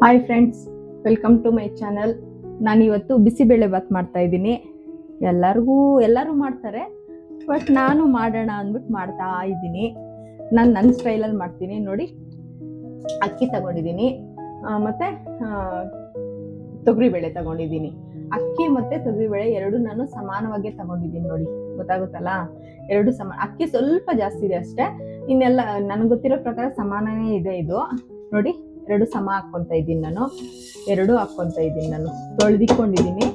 Hi friends, welcome to my channel. ನಾನಿವತ್ತು ಬಿಸಿಬೇಳೆ ಬಾತ್ ಮಾಡ್ತಾ ಇದ್ದೀನಿ. ಎಲ್ಲರೂ ಮಾಡ್ತಾರೆ, ಬಟ್ ನಾನು ಮಾಡೋಣ ಅಂದ್ಬಿಟ್ಟು ಮಾಡ್ತಾ ಇದ್ದೀನಿ. ನಾನು ನನ್ನ ಸ್ಟೈಲಲ್ಲಿ ಮಾಡ್ತೀನಿ. ನೋಡಿ, ಅಕ್ಕಿ ತಗೊಂಡಿದ್ದೀನಿ, ಮತ್ತು ತೊಗರಿಬೇಳೆ ತಗೊಂಡಿದ್ದೀನಿ. ಅಕ್ಕಿ ಮತ್ತು ತೊಗರಿಬೇಳೆ ಎರಡು ನಾನು ಸಮಾನವಾಗಿ ತಗೊಂಡಿದ್ದೀನಿ. ನೋಡಿ, ಗೊತ್ತಾಗುತ್ತಲ್ಲ, ಎರಡು ಸಮಾನ. ಅಕ್ಕಿ ಸ್ವಲ್ಪ ಜಾಸ್ತಿ ಇದೆ ಅಷ್ಟೇ, ಇನ್ನೆಲ್ಲ ನನಗೆ ಗೊತ್ತಿರೋ ಪ್ರಕಾರ ಸಮಾನನೇ ಇದೆ. ಇದು ನೋಡಿ, ಎರಡು ಸಮ ಹಾಕ್ಕೊತಾ ಇದ್ದೀನಿ ನಾನು. ಎರಡು ಹಾಕ್ಕೊತಾ ಇದ್ದೀನಿ ನಾನು. ತೊಳೆದಿಕ್ಕೊಂಡಿದ್ದೀನಿ,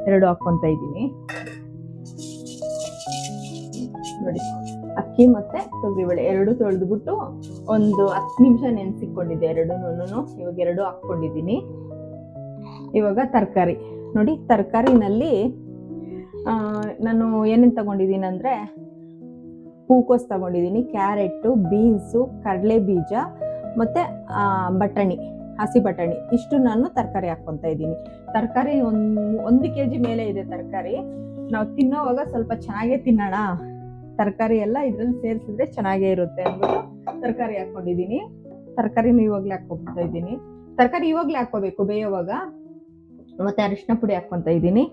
ಎರಡು ಹಾಕ್ಕೊತಾ ಇದ್ದೀನಿ. ನೋಡಿ, ಅಕ್ಕಿ ಮತ್ತೆ ತೊಗರಿಬೇಳೆ ಎರಡು ತೊಳೆದ್ಬಿಟ್ಟು ಒಂದು 10 ನಿಮಿಷ ನೆನೆಸಿಕೊಂಡಿದ್ದೆ ಎರಡೂನು. ಇವಾಗ ಎರಡು ಹಾಕ್ಕೊಂಡಿದ್ದೀನಿ. ಇವಾಗ ತರಕಾರಿ ನೋಡಿ, ತರಕಾರಿನಲ್ಲಿ ನಾನು ಏನೇನು ತಗೊಂಡಿದ್ದೀನಿ ಅಂದರೆ, ಹೂಕೋಸು ತಗೊಂಡಿದ್ದೀನಿ, ಕ್ಯಾರೆಟು, ಬೀನ್ಸು, ಕಡಲೆ ಬೀಜ ಮತ್ತು ಬಟಾಣಿ, ಹಸಿ ಬಟಾಣಿ, ಇಷ್ಟು ನಾನು ತರಕಾರಿ ಹಾಕ್ಕೊತಾ ಇದ್ದೀನಿ. ತರಕಾರಿ 1 kg ಮೇಲೆ ಇದೆ ತರಕಾರಿ. ನಾವು ತಿನ್ನೋವಾಗ ಸ್ವಲ್ಪ ಚೆನ್ನಾಗೇ ತಿನ್ನೋಣ, ತರಕಾರಿ ಎಲ್ಲ ಇದರಲ್ಲಿ ಸೇರಿಸಿದ್ರೆ ಚೆನ್ನಾಗೇ ಇರುತ್ತೆ ಅಂದ್ಬಿಟ್ಟು ತರಕಾರಿ ಹಾಕ್ಕೊಂಡಿದ್ದೀನಿ. ತರಕಾರಿನೂ ಇವಾಗಲೇ ಹಾಕ್ಕೊತಾ ಇದ್ದೀನಿ. ತರಕಾರಿ ಇವಾಗಲೇ ಹಾಕ್ಕೋಬೇಕು ಬೇಯೋವಾಗ. ಮತ್ತು ಅರಿಶಿನ ಪುಡಿ ಹಾಕ್ಕೊತಾ ಇದ್ದೀನಿ.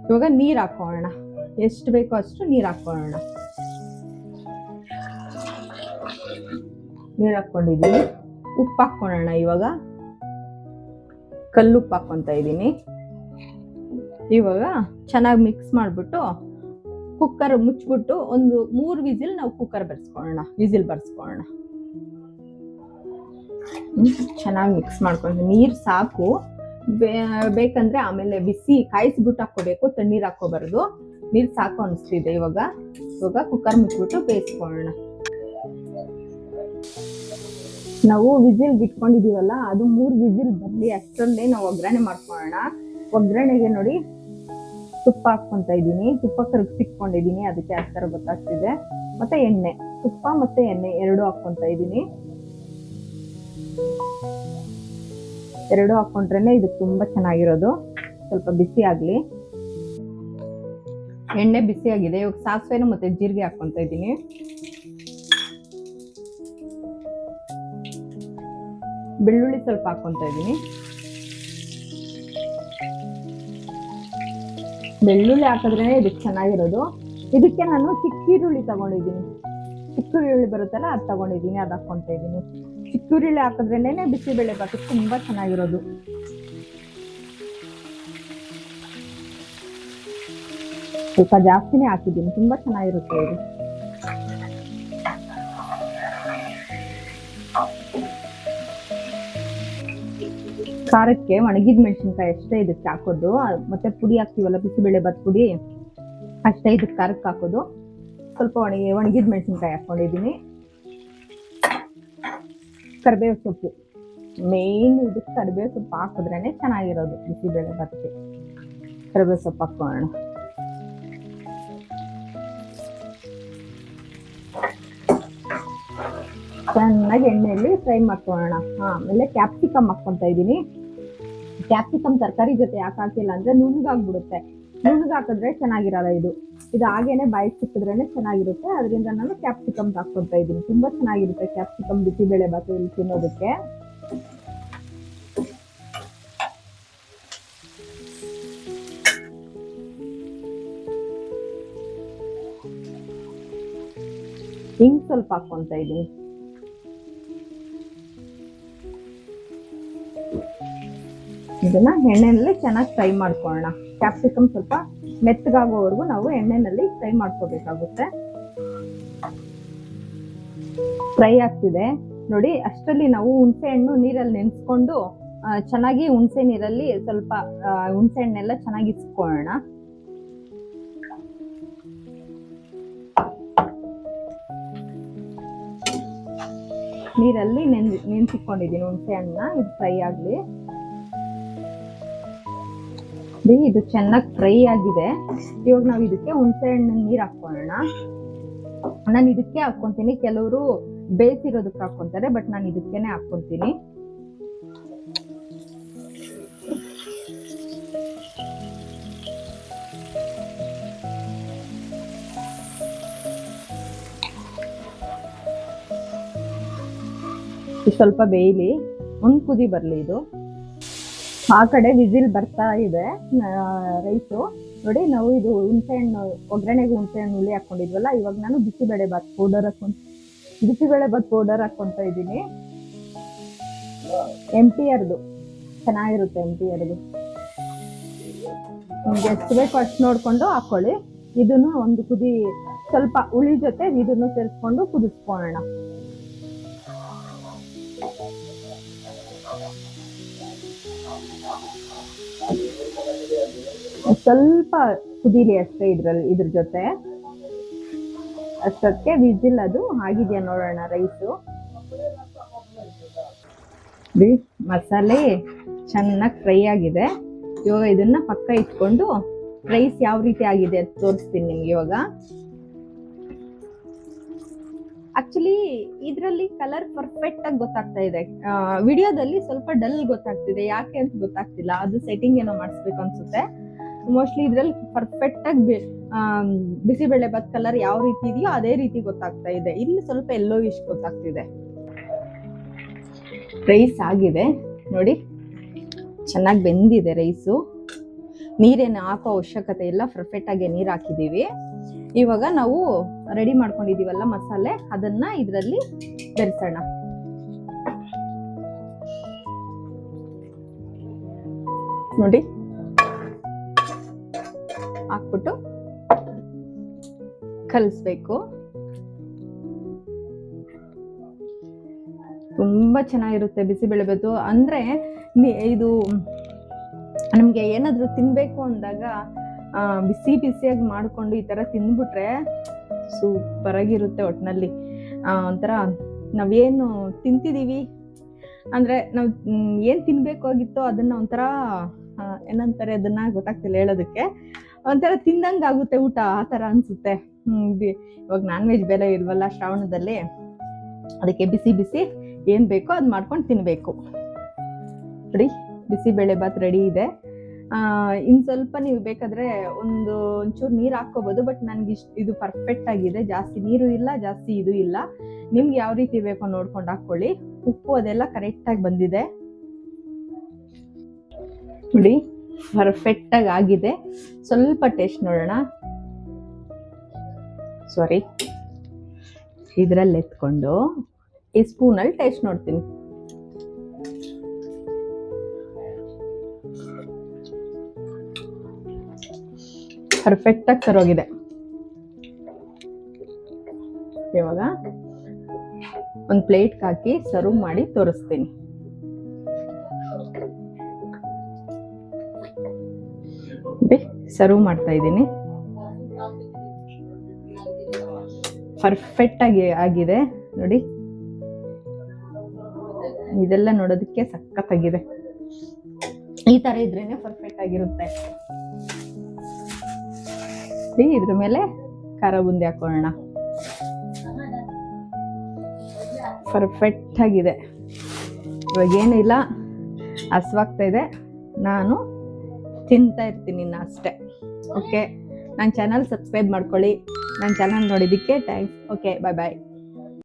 ಇವಾಗ ನೀರು ಹಾಕೋಣ, ಎಷ್ಟು ಬೇಕೋ ಅಷ್ಟು ನೀರು ಹಾಕೋಣ. ನೀರು ಹಾಕ್ಕೊಂಡಿದ್ದೀನಿ. ಉಪ್ಪು ಹಾಕ್ಕೊಳ್ಳೋಣ. ಇವಾಗ ಕಲ್ಲುಪ್ಪು ಹಾಕ್ಕೊತಾ ಇದ್ದೀನಿ. ಇವಾಗ ಚೆನ್ನಾಗಿ ಮಿಕ್ಸ್ ಮಾಡಿಬಿಟ್ಟು ಕುಕ್ಕರ್ ಮುಚ್ಚಿಬಿಟ್ಟು ಒಂದು 3 ವಿಸಿಲ್ ನಾವು ಕುಕ್ಕರ್ ವಿಸಿಲ್ ಬರ್ಸ್ಕೊಳ್ಳೋಣ. ಚೆನ್ನಾಗಿ ಮಿಕ್ಸ್ ಮಾಡ್ಕೊಂಡು, ನೀರು ಸಾಕು, ಬೇಕಂದ್ರೆ ಆಮೇಲೆ ಬಿಸಿ ಕಾಯಿಸ್ಬಿಟ್ಟು ಹಾಕ್ಕೋಬೇಕು, ತಣ್ಣೀರು ಹಾಕೋಬಾರ್ದು. ನೀರು ಸಾಕು ಅನಿಸ್ತಿದೆ. ಇವಾಗ ಕುಕ್ಕರ್ ಮುಚ್ಚಿಬಿಟ್ಟು ಬೇಯಿಸ್ಕೊಳ್ಳೋಣ. ನಾವು ವಿಸಿಲ್ ಬಿಟ್ಕೊಂಡಿದೀವಲ್ಲ, ಅದು 3 ವಿಸಿಲ್ ಬರಲಿ ಅಷ್ಟರಲ್ಲೇ ನಾವು ಒಗ್ಗರಣೆ ಮಾಡ್ಕೊಳ್ಳೋಣ. ಒಗ್ಗರಣೆಗೆ ನೋಡಿ, ತುಪ್ಪ ಹಾಕ್ಕೊಂತ ಇದ್ದೀನಿ. ತುಪ್ಪ ಕರಗಿಸಿಟ್ಕೊಂಡಿದ್ದೀನಿ, ಅದಕ್ಕೆ ಆ ಥರ ಗೊತ್ತಾಗ್ತಿದೆ. ಮತ್ತೆ ಎಣ್ಣೆ, ತುಪ್ಪ ಮತ್ತೆ ಎಣ್ಣೆ ಎರಡು ಹಾಕ್ಕೊಂತ ಇದ್ದೀನಿ. ಎರಡು ಹಾಕೊಂಡ್ರೇನೆ ಇದು ತುಂಬಾ ಚೆನ್ನಾಗಿರೋದು. ಸ್ವಲ್ಪ ಬಿಸಿ ಆಗ್ಲಿ. ಎಣ್ಣೆ ಬಿಸಿ ಆಗಿದೆ. ಇವಾಗ ಸಾಸಿವೆನು ಮತ್ತೆ ಜೀರಿಗೆ ಹಾಕ್ಕೊಂತ ಇದ್ದೀನಿ. ಬೆಳ್ಳುಳ್ಳಿ ಸ್ವಲ್ಪ ಹಾಕ್ಕೊಂತ ಇದ್ದೀನಿ. ಬೆಳ್ಳುಳ್ಳಿ ಹಾಕಿದ್ರೆ ಇದಕ್ಕೆ ಚೆನ್ನಾಗಿರೋದು. ಇದಕ್ಕೆ ನಾನು ಚಿಕ್ಕ ಈರುಳ್ಳಿ ತಗೊಂಡಿದ್ದೀನಿ. ಚಿಕ್ಕ ಈರುಳ್ಳಿ ಬರುತ್ತಲ್ಲ, ಅದು ತಗೊಂಡಿದ್ದೀನಿ, ಅದು ಹಾಕ್ಕೊಂತ ಇದ್ದೀನಿ. ಚಿಕ್ಕ ಈರುಳ್ಳಿ ಹಾಕಿದ್ರೇನೆ ಬಿಸಿಬೇಳೆ ಬಾತ್ ತುಂಬಾ ಚೆನ್ನಾಗಿರೋದು. ಸ್ವಲ್ಪ ಜಾಸ್ತಿನೇ ಹಾಕಿದ್ದೀನಿ, ತುಂಬಾ ಚೆನ್ನಾಗಿರುತ್ತೆ ಇದು. ಖಾರಕ್ಕೆ ಒಣಗಿದ ಮೆಣಸಿನ್ಕಾಯಿ ಅಷ್ಟೇ ಇದಕ್ಕೆ ಹಾಕೋದು. ಮತ್ತೆ ಪುಡಿ ಹಾಕ್ತೀವಲ್ಲ, ಬಿಸಿಬೇಳೆ ಬಾತ್ ಪುಡಿ ಅಷ್ಟೇ ಇದಕ್ಕೆ ಖಾರಕ್ಕೆ ಹಾಕೋದು. ಸ್ವಲ್ಪ ಒಣಗಿದ ಮೆಣಸಿನ್ಕಾಯಿ ಹಾಕೊಂಡಿದ್ದೀನಿ. ಕರಿಬೇವು ಸೊಪ್ಪು ಮೇನ್, ಇದಕ್ಕೆ ಕರಿಬೇವು ಸೊಪ್ಪು ಹಾಕಿದ್ರೇನೆ ಚೆನ್ನಾಗಿರೋದು ಬಿಸಿಬೇಳೆ ಬಾತ್ಗೆ. ಕರಿಬೇವು ಸೊಪ್ಪು ಹಾಕೋಣ. ಚೆನ್ನಾಗಿ ಎಣ್ಣೆಯಲ್ಲಿ ಫ್ರೈ ಮಾಡ್ಕೊಳ್ಳೋಣ. ಆಮೇಲೆ ಕ್ಯಾಪ್ಸಿಕಮ್ ಹಾಕ್ಕೊಂತ ಇದ್ದೀನಿ. ಕ್ಯಾಪ್ಸಿಕಮ್ ತರಕಾರಿ ಜೊತೆ ಯಾಕೆ ಹಾಕಿಲ್ಲ ಅಂದ್ರೆ ನುಣ್ಣಗಾಗ್ಬಿಡುತ್ತೆ. ನುಣ್ಣಗಾಕಿದ್ರೆ ಚೆನ್ನಾಗಿರಲ್ಲ ಇದು ಹಾಗೇನೆ ಬಾಯಿಗೆ ಸಿಕ್ಕಿದ್ರೇನೆ ಚೆನ್ನಾಗಿರುತ್ತೆ. ಅದರಿಂದ ನಾನು ಕ್ಯಾಪ್ಸಿಕಮ್ ಹಾಕ್ಕೊಂತ ಇದ್ದೀನಿ. ತುಂಬಾ ಚೆನ್ನಾಗಿರುತ್ತೆ ಕ್ಯಾಪ್ಸಿಕಮ್ ಬಿಸಿಬೇಳೆ ಬಾತ್ ತಿನ್ನೋದಕ್ಕೆ. ಹಿಂಗ್ ಸ್ವಲ್ಪ ಹಾಕ್ಕೊಂತ ಇದ್ದೀನಿ. ಇದನ್ನ ಎಣ್ಣೆನಲ್ಲಿ ಚೆನ್ನಾಗಿ ಫ್ರೈ ಮಾಡ್ಕೊಳ್ಳೋಣ. ಕ್ಯಾಪ್ಸಿಕಮ್ ಸ್ವಲ್ಪ ಮೆತ್ತಗಾಗೋವರೆಗೂ ನಾವು ಎಣ್ಣೆನಲ್ಲಿ ಫ್ರೈ ಮಾಡ್ಕೋಬೇಕಾಗುತ್ತೆ. ಫ್ರೈ ಆಗ್ತಿದೆ ನೋಡಿ. ಅಷ್ಟರಲ್ಲಿ ನಾವು ಹುಣಸೆ ಹಣ್ಣು ನೀರಲ್ಲಿ ನೆನೆಸ್ಕೊಂಡು ಚೆನ್ನಾಗಿ ಹುಣಸೆ ನೀರಲ್ಲಿ ಸ್ವಲ್ಪ ಹುಣಸೆ ಹಣ್ಣೆಲ್ಲ ಚೆನ್ನಾಗಿ ಇಸ್ಕೊಳ್ಳೋಣ. ನೀರಲ್ಲಿ ನೆನೆಸಿಕೊಂಡಿದ್ದೀನಿ ಹುಣಸೆ ಹಣ್ಣನ್ನ. ಇದು ಫ್ರೈ ಆಗ್ಲಿ. ಇದು ಚೆನ್ನಾಗಿ ಫ್ರೈ ಆಗಿದೆ. ಇವಾಗ ನಾವು ಇದಕ್ಕೆ ಹುಣಸೆ ಹಣ್ಣಿನ ನೀರು ಹಾಕೊಳ್ಳೋಣ. ನಾನು ಇದಕ್ಕೆ ಹಾಕ್ಕೊಂತೀನಿ. ಕೆಲವರು ಬೇಯಿಸಿರೋದಕ್ಕೆ ಹಾಕ್ಕೊಂತಾರೆ, ಬಟ್ ನಾನು ಇದಕ್ಕೇನೆ ಹಾಕ್ಕೊಂತೀನಿ. ಸ್ವಲ್ಪ ಬೇಯಲಿ, ಒಂದು ಕುದಿ ಬರಲಿ ಇದು. ಆ ಕಡೆ ವಿಸಿಲ್ ಬರ್ತಾ ಇದೆ ರೈಸು. ನೋಡಿ, ನಾವು ಇದು ಹುಣಸೆಹಣ್ಣು ಒಗ್ಗರಣೆಗೆ ಹುಣಸೆಹಣ್ಣು ಹುಳಿ ಹಾಕೊಂಡಿದ್ವಲ್ಲ, ಇವಾಗ ನಾನು ಬಿಸಿಬೇಳೆಬಾತ್ ಪೌಡರ್ ಹಾಕ್ಕೊಂತ ಇದ್ದೀನಿ. MTRದು ಚೆನ್ನಾಗಿರುತ್ತೆ, MTRದು. ನಿಮ್ಗೆ ಎಷ್ಟು ಬೇಕು ಅಷ್ಟು ನೋಡ್ಕೊಂಡು ಹಾಕೊಳ್ಳಿ. ಇದನ್ನು ಒಂದು ಕುದಿ, ಸ್ವಲ್ಪ ಹುಳಿ ಜೊತೆ ಇದನ್ನು ಸೇರಿಸ್ಕೊಂಡು ಕುದಿಸ್ಕೊಳ್ಳೋಣ. ಸ್ವಲ್ಪ ಕುದೀಲಿ ಅಷ್ಟೇ ಇದ್ರ ಜೊತೆ. ಅಷ್ಟಕ್ಕೆ ವಿಜಿಲ್ ಅದು ಆಗಿದೆಯಾ ನೋಡೋಣ ರೈಸು. ಮಸಾಲೆ ಚೆನ್ನಾಗಿ ಫ್ರೈ ಆಗಿದೆ. ಇವಾಗ ಇದನ್ನ ಪಕ್ಕ ಇಟ್ಕೊಂಡು ರೈಸ್ ಯಾವ ರೀತಿ ಆಗಿದೆ ಅಂತ ತೋರಿಸ್ತೀನಿ ನಿಮ್ಗೆ. ಇವಾಗ ಆಕ್ಚುಲಿ ಇದರಲ್ಲಿ ಕಲರ್ ಪರ್ಫೆಕ್ಟ್ ಆಗಿ ಗೊತ್ತಾಗ್ತಾ ಇದೆ. ವಿಡಿಯೋದಲ್ಲಿ ಸ್ವಲ್ಪ ಡಲ್ ಗೊತ್ತಾಗ್ತಿದೆ, ಯಾಕೆ ಅಂತ ಗೊತ್ತಾಗ್ತಿಲ್ಲ. ಅದು ಸೆಟ್ಟಿಂಗ್ ಏನೋ ಮಾಡಿಸ್ಬೇಕು ಅನ್ಸುತ್ತೆ. ಮೋಸ್ಟ್ಲಿ ಇದ್ರಲ್ಲಿ ಪರ್ಫೆಕ್ಟ್ ಆಗಿ ಬಿಸಿಬೇಳೆಬಾತ್ ಕಲರ್ ಯಾವ ರೀತಿ ಇದೆಯೋ ಅದೇ ರೀತಿ ಗೊತ್ತಾಗ್ತಾ ಇದೆ. ಇಲ್ಲಿ ಸ್ವಲ್ಪ ಎಲ್ಲೋ ಇಷ್ಟು ಗೊತ್ತಾಗ್ತಿದೆ. ರೈಸ್ ಆಗಿದೆ ನೋಡಿ, ಚೆನ್ನಾಗಿ ಬೆಂದಿದೆ ರೈಸು. ನೀರೇನು ಹಾಕೋ ಅವಶ್ಯಕತೆ ಇಲ್ಲ, ಪರ್ಫೆಕ್ಟ್ ಆಗಿ ನೀರು ಹಾಕಿದೀವಿ. ಇವಾಗ ನಾವು ರೆಡಿ ಮಾಡ್ಕೊಂಡಿದೀವಲ್ಲ ಮಸಾಲೆ, ಅದನ್ನ ಇದರಲ್ಲಿ ಬೆರೆಸೋಣ. ನೋಡಿ, ಹಾಕ್ಬಿಟ್ಟು ಕಲಿಸ್ಬೇಕು. ತುಂಬಾ ಚೆನ್ನಾಗಿರುತ್ತೆ ಬಿಸಿಬೇಳೆಬಾತು ಅಂದ್ರೆ. ಇದು ನಮ್ಗೆ ಏನಾದ್ರು ತಿನ್ಬೇಕು ಅಂದಾಗ ಬಿಸಿಯಾಗಿ ಮಾಡ್ಕೊಂಡು ಈ ತರ ತಿಂದ್ಬಿಟ್ರೆ ಸೂಪರ್ ಆಗಿರುತ್ತೆ. ಒಟ್ಟಿನಲ್ಲಿ ಒಂಥರ ನಾವೇನು ತಿಂತಿದೀವಿ ಅಂದ್ರೆ ನಾವು ಏನ್ ತಿನ್ಬೇಕಾಗಿತ್ತೋ ಅದನ್ನ ಒಂಥರ ಏನಂತಾರೆ ಅದನ್ನ ಗೊತ್ತಾಗ್ತಿಲ್ಲ ಹೇಳೋದಕ್ಕೆ. ಒಂಥರ ತಿಂದಂಗ ಆಗುತ್ತೆ ಊಟ, ಆ ತರ ಅನ್ಸುತ್ತೆ. ಇವಾಗ ನಾನ್ ವೆಜ್ ಬೇರೆ ಇಲ್ವಲ್ಲ ಶ್ರಾವಣದಲ್ಲಿ, ಅದಕ್ಕೆ ಬಿಸಿ ಏನ್ ಬೇಕೋ ಅದ್ ಮಾಡ್ಕೊಂಡು ತಿನ್ಬೇಕು. ನೋಡಿ, ಬಿಸಿಬೇಳೆಬಾತ್ ರೆಡಿ ಇದೆ. ಇನ್ ಸ್ವಲ್ಪ ನೀವು ಬೇಕಾದ್ರೆ ಒಂಚೂರು ನೀರು ಹಾಕೋಬಹುದು, ಬಟ್ ನನ್ಗೆ ಇದು ಪರ್ಫೆಕ್ಟ್ ಆಗಿದೆ. ಜಾಸ್ತಿ ನೀರು ಇಲ್ಲ, ಜಾಸ್ತಿ ಇದು ಇಲ್ಲ. ನಿಮ್ಗೆ ಯಾವ ರೀತಿ ಬೇಕೋ ನೋಡ್ಕೊಂಡು ಹಾಕೊಳ್ಳಿ. ಉಪ್ಪು ಅದೆಲ್ಲ ಕರೆಕ್ಟ್ ಆಗಿ ಬಂದಿದೆ ನೋಡಿ, ಪರ್ಫೆಕ್ಟ್ ಆಗಿ ಆಗಿದೆ. ಸ್ವಲ್ಪ ಟೇಸ್ಟ್ ನೋಡೋಣ. ಸಾರಿ, ಇದ್ರಲ್ಲಿ ಎತ್ಕೊಂಡು ಈ ಸ್ಪೂನಲ್ಲಿ ಟೇಸ್ಟ್ ನೋಡ್ತೀನಿ. ಪರ್ಫೆಕ್ಟ್ ಆಗಿ ಸರೋಗಿದೆ. ಇವಾಗ ಒಂದು ಪ್ಲೇಟ್ ಹಾಕಿ ಸರ್ವ್ ಮಾಡಿ ತೋರಿಸ್ತೀನಿ. ಸರ್ವ್ ಮಾಡ್ತಾ ಇದ್ದೀನಿ. ಪರ್ಫೆಕ್ಟ್ ಆಗಿದೆ ನೋಡಿ. ಇದೆಲ್ಲ ನೋಡೋದಕ್ಕೆ ಸಖತ್ತಾಗಿದೆ. ಈ ತರ ಇದ್ರೇನೆ ಪರ್ಫೆಕ್ಟ್ ಆಗಿರುತ್ತೆ. ಇದ್ರ ಮೇಲೆ ಖಾರ ಬುಂದಿ ಹಾಕೋಣ. ಪರ್ಫೆಕ್ಟ್ ಆಗಿದೆ. ಇವಾಗ ಏನಿಲ್ಲ, ಹಸ್ವಾಗ್ತಾ ಇದೆ, ನಾನು ತಿಂತಾ ಇರ್ತೀನಿ ಇನ್ನು ಅಷ್ಟೇ. ಓಕೆ, ನನ್ನ ಚಾನಲ್ ಸಬ್ಸ್ಕ್ರೈಬ್ ಮಾಡ್ಕೊಳ್ಳಿ. ನನ್ನ ಚಾನಲ್ ನೋಡಿದ್ದಕ್ಕೆ ಥ್ಯಾಂಕ್ಸ್. ಓಕೆ, ಬಾಯ್ ಬಾಯ್.